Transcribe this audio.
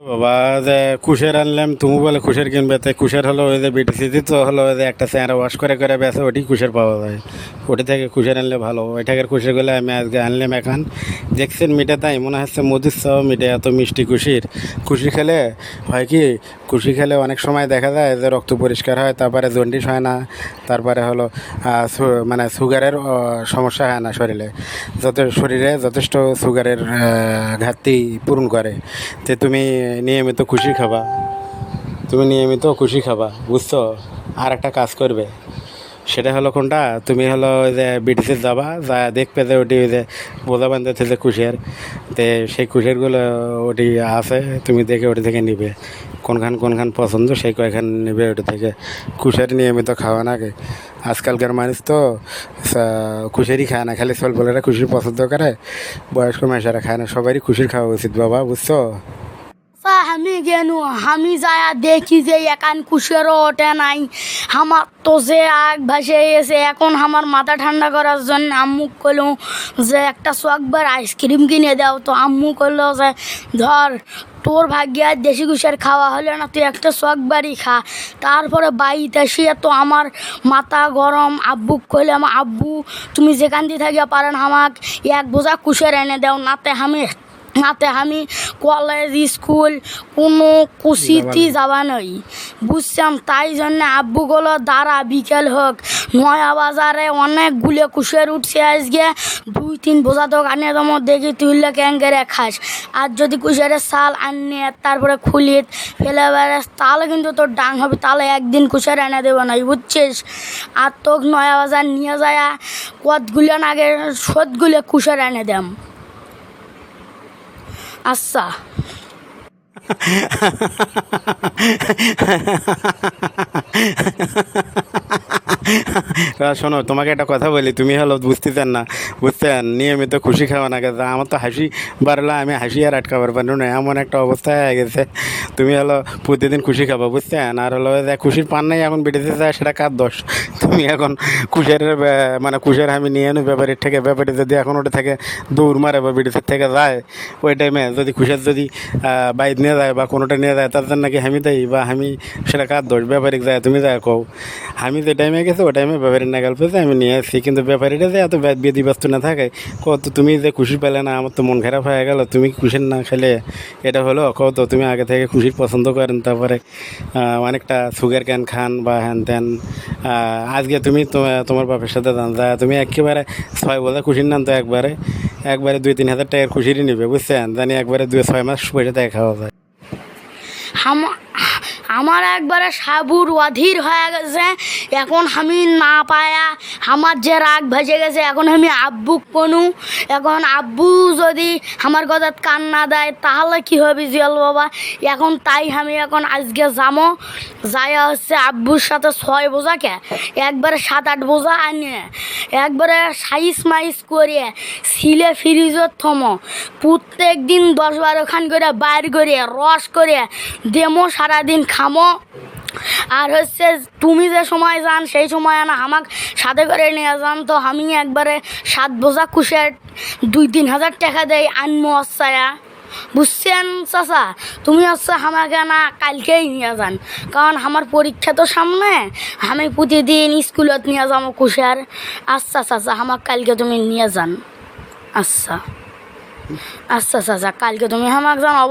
বাবা যে কুশের আনলাম, তুমি বলে কুশের কিনবে, তাই কুশের হলো ওই যে বিটিসিতে তো হলো ওই যে একটা চেহারা ওয়াশ করে করে বেছে ওটি কুশের পাওয়া যায়। ওটি থেকে কুশের আনলে ভালো। ওই টাকার কুশেরগুলো আমি আজকে আনলাম এখন। দেখছেন মিঠে, তাই মনে হচ্ছে মধুর চাও মিঠে, এত মিষ্টি কুশির। কুশি খেলে হয় কি, কুশি খেলে অনেক সময় দেখা যায় যে রক্ত পরিষ্কার হয়, তারপরে জন্ডিস হয় না, তারপরে হলো মানে সুগারের সমস্যা হয় না শরীরে, শরীরে যথেষ্ট সুগারের ঘাটতি পূরণ করে। তো তুমি নিয়মিত খুশি খাবা, তুমি নিয়মিত খুশি খাবা, বুঝছো? আর একটা কাজ করবে, সেটা হলো কোনটা, তুমি হলো ওই যে বিটিসে যাবা, যা দেখবে যে ওটি ওই যে বোঝা বান্ধতে যে কুশের, তো সেই কুশেরগুলো ওটি আছে, তুমি দেখে ওটি থেকে নিবে কোনখান পছন্দ, সেই কয়খান নেবে ওটি থেকে। কুশের নিয়মিত খাওয়া নাকি আজকালকার মানুষ তো কুশেরই খায় না, খালি ছোটবেলারা কুশির পছন্দ করে, বয়স্ক মানুষেরা খায় না। সবারই কুশির খাওয়া উচিত বাবা, বুঝছো? আমি কেন আমি যায়া দেখি যে একান কুশেরও ওঠে নাই। আমার তো যে আগ ভাসে গেছে। এখন আমার মাথা ঠান্ডা করার জন্য আম্মু কইলো যে একটা চকবার আইসক্রিম কিনে দাও। তো আম্মু কইলো যে ধর, তোর ভাগ্যে আর দেশি কুশের খাওয়া হলে না, তুই একটা চকবারই খা। তারপরে বাড়িতে এসে তো আমার মাথা গরম। আব্বু কইলাম, আব্বু তুমি যেখান দিয়ে থাকিয়া পারেন আমাকে এক বোঝা কুশের এনে দাও, নাতে আমি কলেজ স্কুল কোনো কুশিতে যাবা নই, বুঝছাম। তাই জন্য আব্বুগুলো দাঁড়া, বিকেল হোক, নয়া বাজারে অনেকগুলো কুশের উঠছে আজকে, 2-3 বোঝা তো আনে তোমার দেখি তুইলে ক্যাঙ্কেরে খাস। আর যদি কুশেরের চাল আনে তারপরে খুলিত ফেলে বেড়াস, তাহলে কিন্তু তোর ডাং হবে, তাহলে একদিন কুশের এনে দেবো না, বুঝছিস? আর তোকে নয়া বাজার নিয়ে যায় কতগুলো আগে সদগুলো কুশের এনে দেম। আচ্ছা। শোনো, তোমাকে একটা কথা বলি, তুমি হলো বুঝতেছেন না, বুঝছেন? নিয়মিত খুশি খাওয়া না গেছে, আমার তো হাসি বাড়লো, আমি হাসি আর আটকাবার পারবো না, এমন একটা অবস্থা হয়ে গেছে। তুমি হলো প্রতিদিন খুশি খাবা, বুঝছেন? আর হলো যে খুশির পান নাই এখন বেড়েতে যায়, সেটা কার দোষ? তুমি এখন কুশের মানে কুশের আমি নিয়ে আনো ব্যাপারীর থেকে, ব্যাপারী যদি এখন ওটা থেকে দৌড় মারে বা বিদেশের থেকে যায়, ওই টাইমে যদি কুশের যদি বাইক নিয়ে যায় বা কোনোটা নিয়ে যায়, তার জন্য নাকি আমি দেই বা আমি, সেটা কার দোষ? ব্যাপারিক যায়, তুমি যায় কও। আমি যে টাইমে গেছি ওই টাইমে ব্যাপারীর নাগাল পেয়েছে, আমি নিয়ে আসছি। কিন্তু ব্যাপারীটা যে এত ব্যতিব্যস্ত না থাকে, কত তুমি যে খুশি পেলে না, আমার তো মন খারাপ হয়ে গেল। তুমি খুশির না খেলে এটা হলো কত? তুমি আগে থেকে খুশির পছন্দ করেন, তারপরে অনেকটা সুগার ক্যান খান বা হ্যান ত্যান। আজকে তুমি তোমার বাপের সাথে দান যা, তুমি একেবারে 6 বোঝা খুশির নাম তো একবারে 2-3 হাজার টাকার খুশিরই নিবে, বুঝছেন? জানি একবারে 2-6 মাস পয়সা থেকে খাওয়া যায়। আমার একবারে সাবুর অধীর হয়ে গেছে। এখন আমি না পায়া আমার যে রাগ ভেসে গেছে, এখন আমি আব্বু কোনু। এখন আব্বু যদি আমার কথাত কান না দেয় তাহলে কী হবে জিয়াল বাবা? এখন তাই আমি এখন আজকে যাবো, যাইয়া হচ্ছে আব্বুর সাথে 6 বোঝাকে একবারে 7-8 বোঝা আনে একবারে সাইজ মাইজ করে সিলে ফ্রিজত থমো, প্রত্যেক দিন 10-12 খান করে বাইর করে রস করে দেমো, সারাদিন খামো। আর হচ্ছে তুমি যে সময় যান সেই সময় না আমাকে সাথে করে নিয়ে যান, তো আমি একবারে 7 বোঝা কুশের 2-3 হাজার টাকা দেয় আনমো আচ্ছায়া, বুঝছেন চাচা? তুমি হচ্ছে আমাকে না কালকেই নিয়ে যান, কারণ আমার পরীক্ষা তো সামনে, আমি প্রতিদিন স্কুলত নিয়ে যাবো কুশের। আচ্ছা চাচা, আমাকে কালকে তুমি নিয়ে যান। আচ্ছা আচ্ছা চাচা, কালকে তুমি আমাকে জানাও।